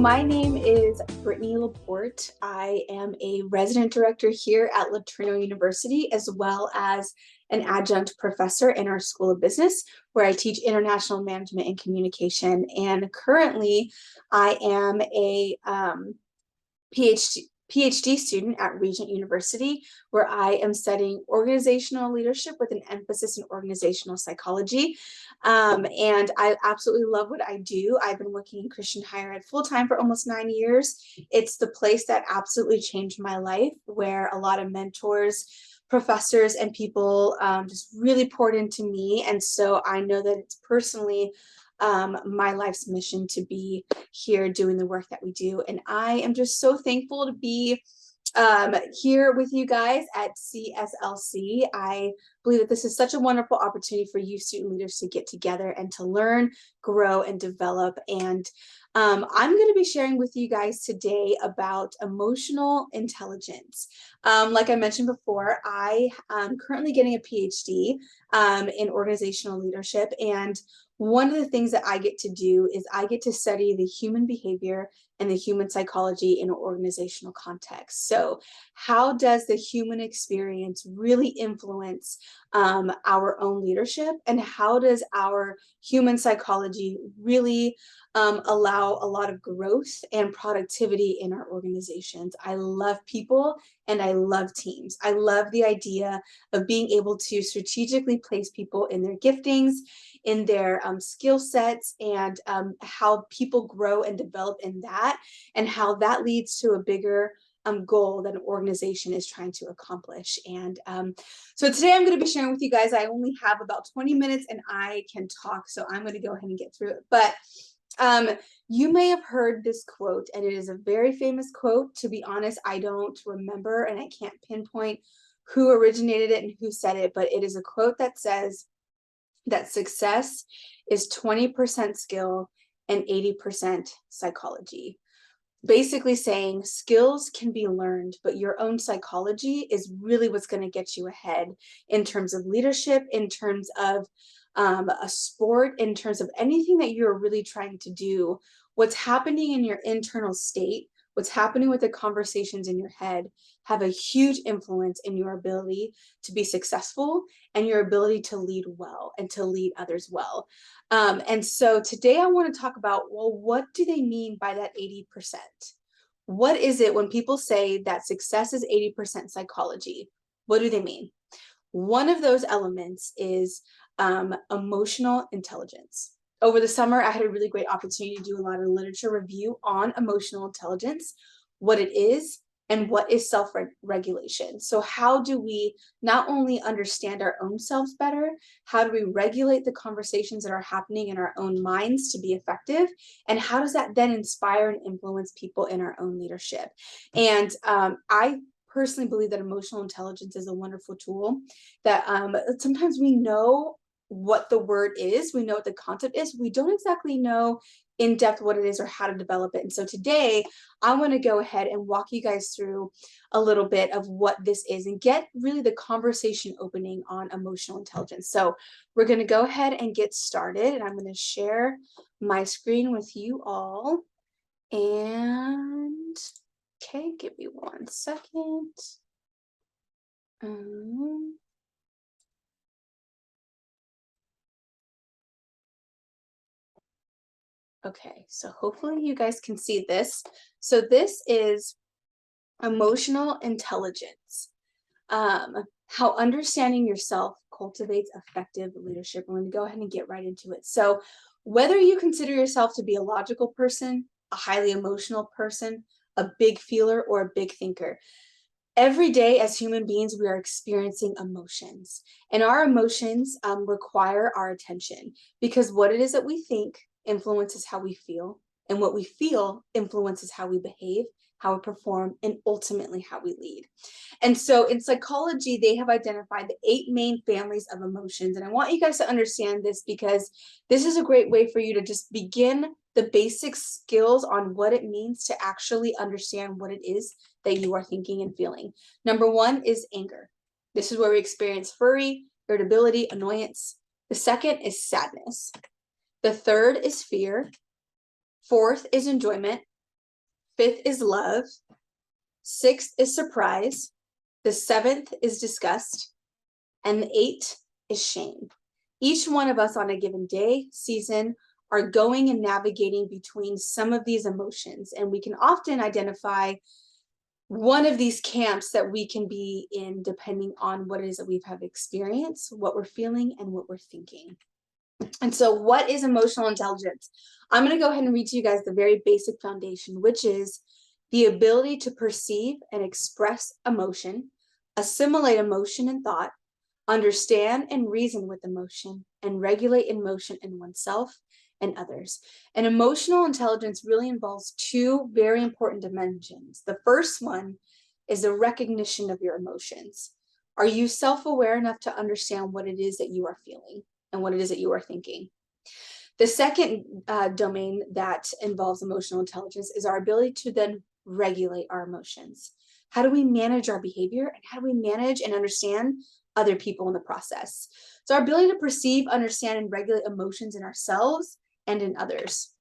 My name is Brittany Laporte. I am a resident director here at Laporte University, as well as an adjunct professor in our School of Business, where I teach international management and communication. And currently, I am a PhD student at Regent University, where I am studying organizational leadership with an emphasis in organizational psychology. And I absolutely love what I do. I've been working in Christian higher ed full-time for almost 9 years. It's the place that absolutely changed my life, where a lot of mentors, professors, and people just really poured into me. And so I know that it's personally my life's mission to be here doing the work that we do. And I am just so thankful to be here with you guys at CSLC. I believe that this is such a wonderful opportunity for you student leaders to get together and to learn, grow, and develop. And I'm going to be sharing with you guys today about emotional intelligence. Like I mentioned before, I am currently getting a PhD in organizational leadership, and one of the things that I get to do is I get to study the human behavior and the human psychology in an organizational context. So how does the human experience really influence our own leadership, and how does our human psychology really allow a lot of growth and productivity in our organizations? I love people and I love teams. I love the idea of being able to strategically place people in their giftings, in their skill sets, and how people grow and develop in that, and how that leads to a bigger goal that an organization is trying to accomplish. And so today I'm going to be sharing with you guys. I only have about 20 minutes and I can talk, so I'm going to go ahead and get through it. But You may have heard this quote, and it is a very famous quote. To be honest, I don't remember and I can't pinpoint who originated it and who said it, but it is a quote that says that success is 20% skill and 80% psychology. Basically saying skills can be learned, but your own psychology is really what's going to get you ahead in terms of leadership, in terms of a sport, in terms of anything that you're really trying to do. What's happening in your internal state, what's happening with the conversations in your head have a huge influence in your ability to be successful and your ability to lead well and to lead others well. And so today I want to talk about, well, what do they mean by that 80%? What is it when people say that success is 80% psychology? What do they mean? One of those elements is emotional intelligence. Over the summer, I had a really great opportunity to do a lot of literature review on emotional intelligence, what it is, and what is self-regulation. So how do we not only understand our own selves better, how do we regulate the conversations that are happening in our own minds to be effective, and how does that then inspire and influence people in our own leadership? And I personally believe that emotional intelligence is a wonderful tool that sometimes we know what the word is, we know what the concept is, we don't exactly know in depth what it is or how to develop it. And so today I want to go ahead and walk you guys through a little bit of what this is and get really the conversation opening on emotional intelligence. So we're going to go ahead and get started, and I'm going to share my screen with you all. And okay, give me 1 second. Okay, so hopefully you guys can see this. So this is emotional intelligence, how understanding yourself cultivates effective leadership. I'm going to go ahead and get right into it. So whether you consider yourself to be a logical person, a highly emotional person, a big feeler, or a big thinker, every day as human beings, we are experiencing emotions, and our emotions require our attention, because what it is that we think influences how we feel, and what we feel influences how we behave, how we perform, and ultimately how we lead. And so in psychology, they have identified the 8 main families of emotions. And I want you guys to understand this, because this is a great way for you to just begin the basic skills on what it means to actually understand what it is that you are thinking and feeling. Number 1 is anger. This is where we experience fury, irritability, annoyance. The second is sadness. The third is fear. 4th is enjoyment. 5th is love. 6th is surprise. The 7th is disgust. And the 8th is shame. Each one of us on a given day, season, are going and navigating between some of these emotions. And we can often identify one of these camps that we can be in depending on what it is that we've have experienced, what we're feeling, and what we're thinking. And so what is emotional intelligence? I'm going to go ahead and read to you guys the very basic foundation, which is the ability to perceive and express emotion, assimilate emotion and thought, understand and reason with emotion, and regulate emotion in oneself and others. And emotional intelligence really involves 2 very important dimensions. The first one is the recognition of your emotions. Are you self-aware enough to understand what it is that you are feeling and what it is that you are thinking? The second domain that involves emotional intelligence is our ability to then regulate our emotions. How do we manage our behavior, and how do we manage and understand other people in the process? So our ability to perceive, understand, and regulate emotions in ourselves and in others.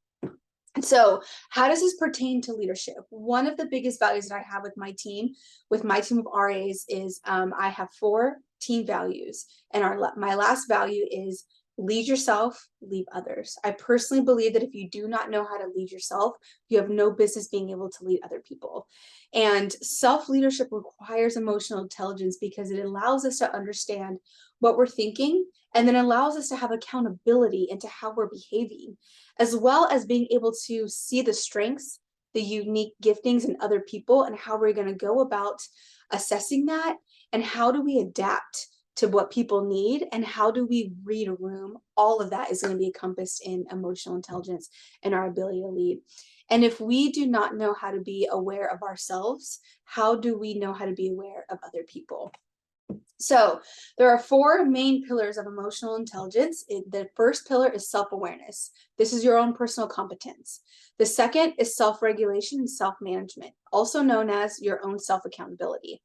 And so how does this pertain to leadership? One of the biggest values that I have with my team of RAs is I have 4 team values. And my last value is lead yourself, lead others. I personally believe that if you do not know how to lead yourself, you have no business being able to lead other people. And self-leadership requires emotional intelligence, because it allows us to understand what we're thinking, and then allows us to have accountability into how we're behaving, as well as being able to see the strengths, the unique giftings in other people, and how we're going to go about assessing that, and how do we adapt to what people need, and how do we read a room. All of that is going to be encompassed in emotional intelligence and our ability to lead. And if we do not know how to be aware of ourselves, how do we know how to be aware of other people? So there are four main pillars of emotional intelligence. The first pillar is self-awareness. This is your own personal competence. The second is self-regulation and self-management, also known as your own self-accountability.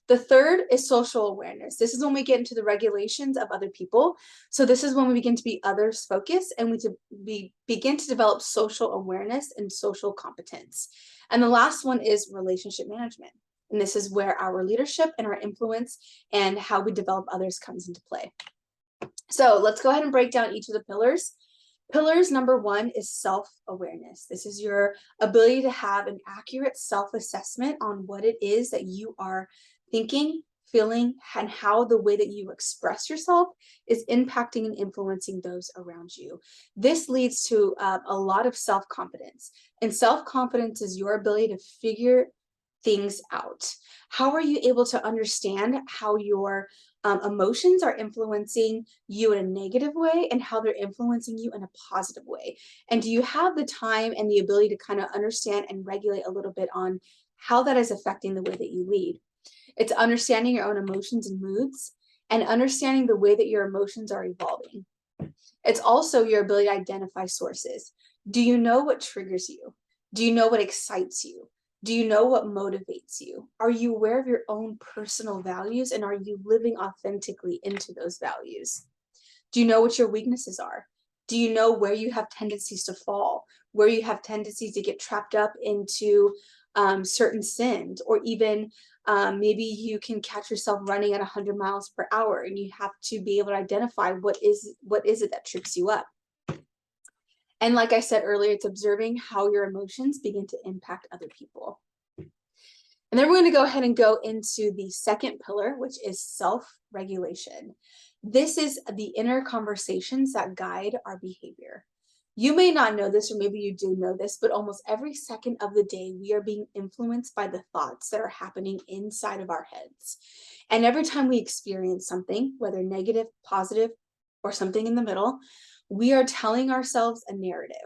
The third is social awareness. This is when we get into the regulations of other people. So this is when we begin to be others focused, and we begin to develop social awareness and social competence. And the last one is relationship management. And this is where our leadership and our influence and how we develop others comes into play. So let's go ahead and break down each of the pillars. Pillars number one is self-awareness. This is your ability to have an accurate self-assessment on what it is that you are thinking, feeling, and how the way that you express yourself is impacting and influencing those around you. This leads to a lot of self-confidence. And self-confidence is your ability to figure things out. How are you able to understand how your emotions are influencing you in a negative way and how they're influencing you in a positive way? And do you have the time and the ability to kind of understand and regulate a little bit on how that is affecting the way that you lead? It's understanding your own emotions and moods and understanding the way that your emotions are evolving. It's also your ability to identify sources. Do you know what triggers you? Do you know what excites you? Do you know what motivates you? Are you aware of your own personal values, and are you living authentically into those values? Do you know what your weaknesses are? Do you know where you have tendencies to fall, where you have tendencies to get trapped up into certain sins, or even maybe you can catch yourself running at 100 miles per hour and you have to be able to identify what is it that trips you up. And like I said earlier, it's observing how your emotions begin to impact other people. And then we're going to go ahead and go into the second pillar, which is self-regulation. This is the inner conversations that guide our behavior. You may not know this, or maybe you do know this, but almost every second of the day, we are being influenced by the thoughts that are happening inside of our heads. And every time we experience something, whether negative, positive, or something in the middle, we are telling ourselves a narrative.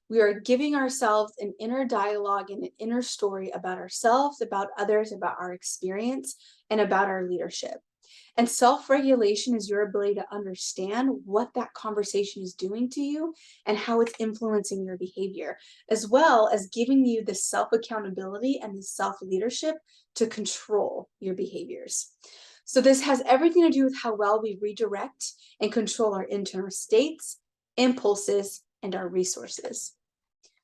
We are giving ourselves an inner dialogue and an inner story about ourselves, about others, about our experience, and about our leadership. And self-regulation is your ability to understand what that conversation is doing to you and how it's influencing your behavior, as well as giving you the self-accountability and the self-leadership to control your behaviors. So this has everything to do with how well we redirect and control our internal states, impulses, and our resources.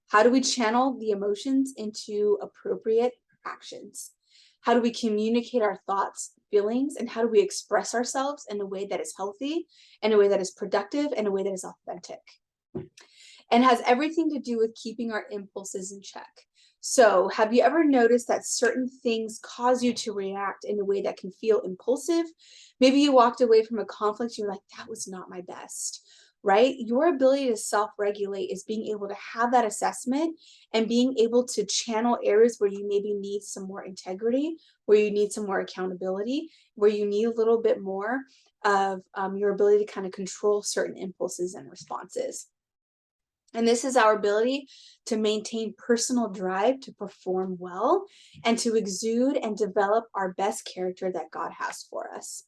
How do we channel the emotions into appropriate actions? How do we communicate our thoughts, feelings, and how do we express ourselves in a way that is healthy, in a way that is productive, in a way that is authentic? And has everything to do with keeping our impulses in check. So have you ever noticed that certain things cause you to react in a way that can feel impulsive? Maybe you walked away from a conflict, you're like, that was not my best, right? Your ability to self-regulate is being able to have that assessment and being able to channel areas where you maybe need some more integrity, where you need some more accountability, where you need a little bit more of your ability to kind of control certain impulses and responses. And this is our ability to maintain personal drive to perform well and to exude and develop our best character that God has for us.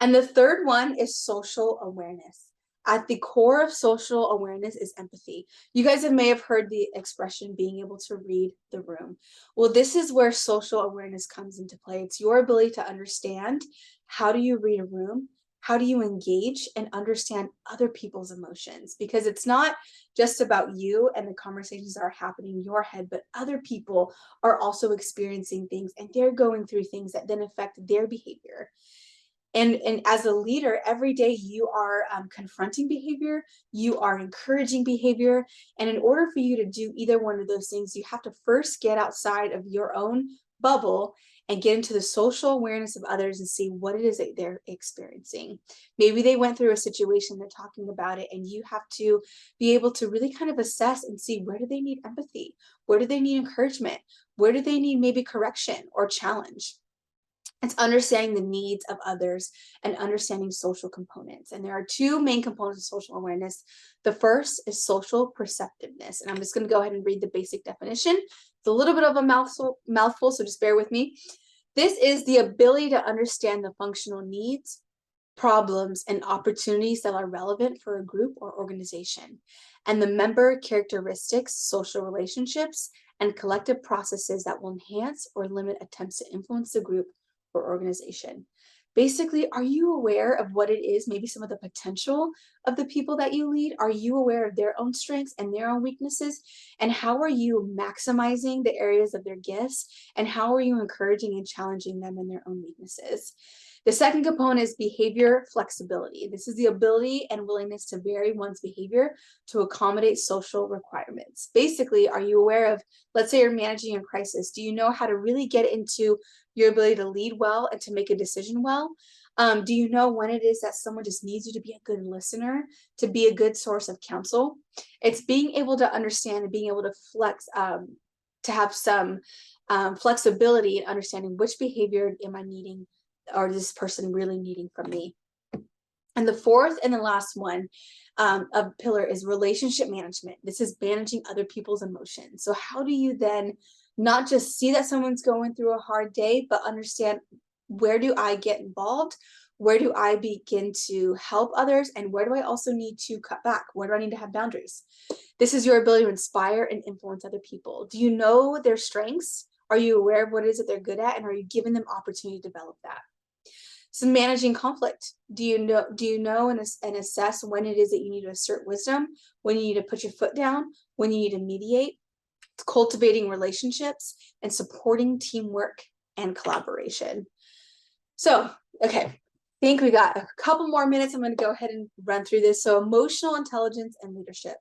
And the third one is social awareness. At the core of social awareness is empathy. You guys may have heard the expression being able to read the room. Well, this is where social awareness comes into play. It's your ability to understand, how do you read a room? How do you engage and understand other people's emotions? Because it's not just about you and the conversations that are happening in your head, but other people are also experiencing things and they're going through things that then affect their behavior. And as a leader, every day you are confronting behavior, you are encouraging behavior. And in order for you to do either one of those things, you have to first get outside of your own bubble and get into the social awareness of others and see what it is that they're experiencing. Maybe they went through a situation, they're talking about it, and you have to be able to really kind of assess and see, where do they need empathy? Where do they need encouragement? Where do they need maybe correction or challenge? It's understanding the needs of others and understanding social components. And there are two main components of social awareness. The first is social perceptiveness. And I'm just going to go ahead and read the basic definition. It's a little bit of a mouthful, so just bear with me. This is the ability to understand the functional needs, problems, and opportunities that are relevant for a group or organization, and the member characteristics, social relationships, and collective processes that will enhance or limit attempts to influence the group or organization. Basically, are you aware of what it is, maybe some of the potential of the people that you lead? Are you aware of their own strengths and their own weaknesses? And how are you maximizing the areas of their gifts? And how are you encouraging and challenging them in their own weaknesses? The second component is behavior flexibility. This is the ability and willingness to vary one's behavior to accommodate social requirements. Basically, are you aware of, let's say you're managing a crisis, do you know how to really get into your ability to lead well and to make a decision well? Do you know when it is that someone just needs you to be a good listener, to be a good source of counsel? It's being able to understand and being able to flex, to have some flexibility in understanding which behavior am I needing, or this person really needing from me. And the fourth and the last one of pillar is relationship management. This is managing other people's emotions. So how do you then not just see that someone's going through a hard day, but understand, where do I get involved? Where do I begin to help others? And where do I also need to cut back? Where do I need to have boundaries? This is your ability to inspire and influence other people. Do you know their strengths? Are you aware of what it is that they're good at? And are you giving them opportunity to develop that? So managing conflict. Do you know and assess when it is that you need to assert wisdom, when you need to put your foot down, when you need to mediate? Cultivating relationships and supporting teamwork and collaboration. So, okay, I think we got a couple more minutes. I'm going to go ahead and run through this. So emotional intelligence and leadership.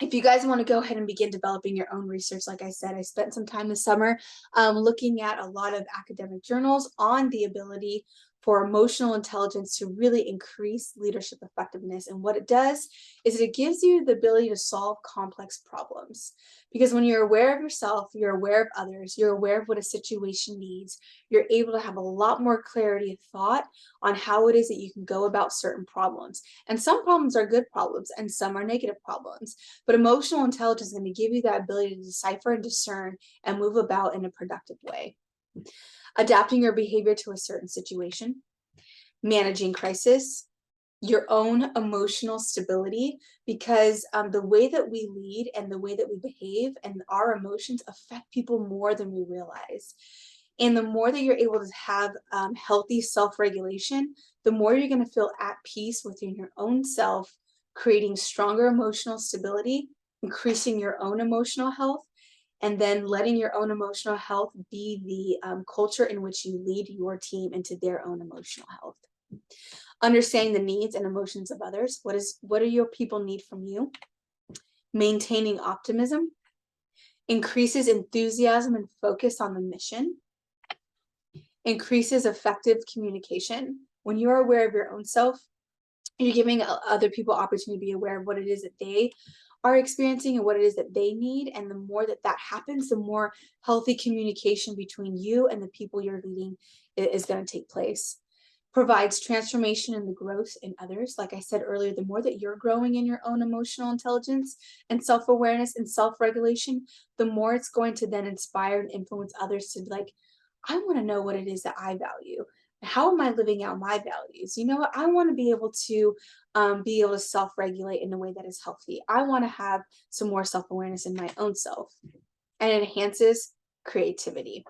If you guys want to go ahead and begin developing your own research, like I said, I spent some time this summer looking at a lot of academic journals on the ability for emotional intelligence to really increase leadership effectiveness. And what it does is it gives you the ability to solve complex problems. Because when you're aware of yourself, you're aware of others, you're aware of what a situation needs, you're able to have a lot more clarity of thought on how it is that you can go about certain problems. And some problems are good problems and some are negative problems. But emotional intelligence is going to give you that ability to decipher and discern and move about in a productive way. Adapting your behavior to a certain situation, managing crisis, your own emotional stability, because the way that we lead and the way that we behave and our emotions affect people more than we realize. And the more that you're able to have healthy self-regulation, the more you're going to feel at peace within your own self, creating stronger emotional stability, increasing your own emotional health, and then letting your own emotional health be the culture in which you lead your team into their own emotional health. Understanding the needs and emotions of others. What do your people need from you? Maintaining optimism. Increases enthusiasm and focus on the mission. Increases effective communication. When you're aware of your own self, you're giving other people opportunity to be aware of what it is that they are experiencing and what it is that they need. And the more that that happens, the more healthy communication between you and the people you're leading is going to take place. Provides transformation and the growth in others. Like I said earlier, the more that you're growing in your own emotional intelligence and self-awareness and self-regulation, the more it's going to then inspire and influence others to be like, I want to know what it is that I value. How am I living out my values? You know what? I want to be able to self-regulate in a way that is healthy. I want to have some more self-awareness in my own self, and it enhances creativity.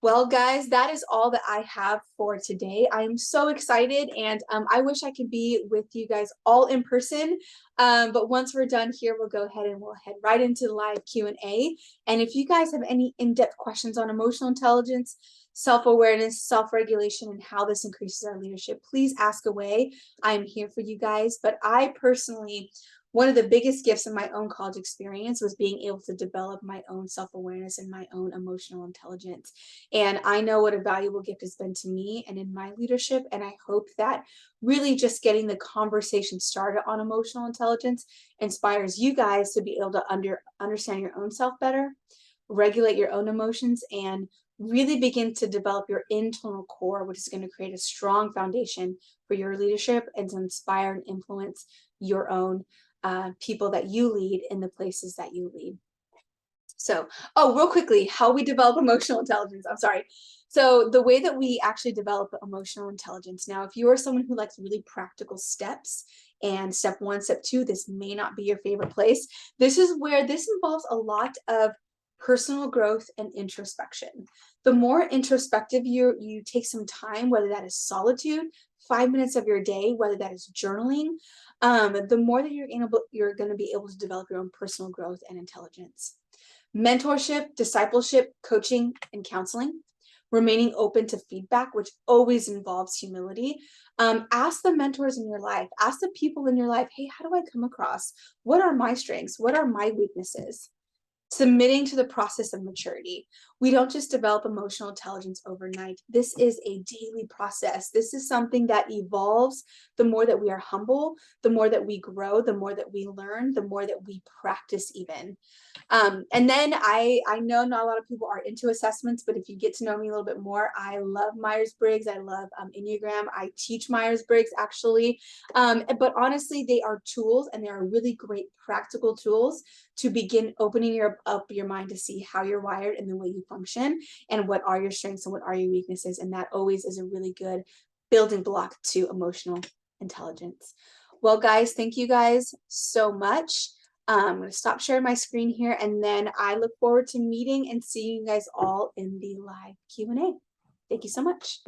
Well, guys, that is all that I have for today. I am so excited, and I wish I could be with you guys all in person. But once we're done here, we'll go ahead and we'll head right into the live Q&A. And if you guys have any in-depth questions on emotional intelligence, self-awareness, self-regulation, and how this increases our leadership, please ask away. I'm here for you guys. But I personally, one of the biggest gifts in my own college experience was being able to develop my own self-awareness and my own emotional intelligence. And I know what a valuable gift has been to me and in my leadership. And I hope that really just getting the conversation started on emotional intelligence inspires you guys to be able to understand your own self better, regulate your own emotions, and really begin to develop your internal core, which is going to create a strong foundation for your leadership and to inspire and influence your own people that you lead in the places that you lead. So, oh, real quickly, how we develop emotional intelligence. I'm sorry. So, the way that we actually develop emotional intelligence. Now, if you are someone who likes really practical steps, and step one, step two, this may not be your favorite place. This is where this involves a lot of personal growth and introspection. The more introspective you take some time, whether that is solitude, 5 minutes of your day, whether that is journaling, the more that you're going to be able to develop your own personal growth and intelligence. Mentorship, discipleship, coaching, and counseling. Remaining open to feedback, which always involves humility. Ask the mentors in your life, ask the people in your life, hey, how do I come across? What are my strengths? What are my weaknesses? Submitting to the process of maturity. We don't just develop emotional intelligence overnight. This is a daily process. This is something that evolves the more that we are humble, the more that we grow, the more that we learn, the more that we practice even. And then I know not a lot of people are into assessments, but if you get to know me a little bit more, I love Myers-Briggs. I love Enneagram. I teach Myers-Briggs actually. But honestly, they are tools, and they are really great practical tools to begin opening up your mind to see how you're wired and the way you function and what are your strengths and what are your weaknesses. And that always is a really good building block to emotional intelligence. Well, guys, thank you guys so much. I'm going to stop sharing my screen here, and then I look forward to meeting and seeing you guys all in the live Q&A. Thank you so much.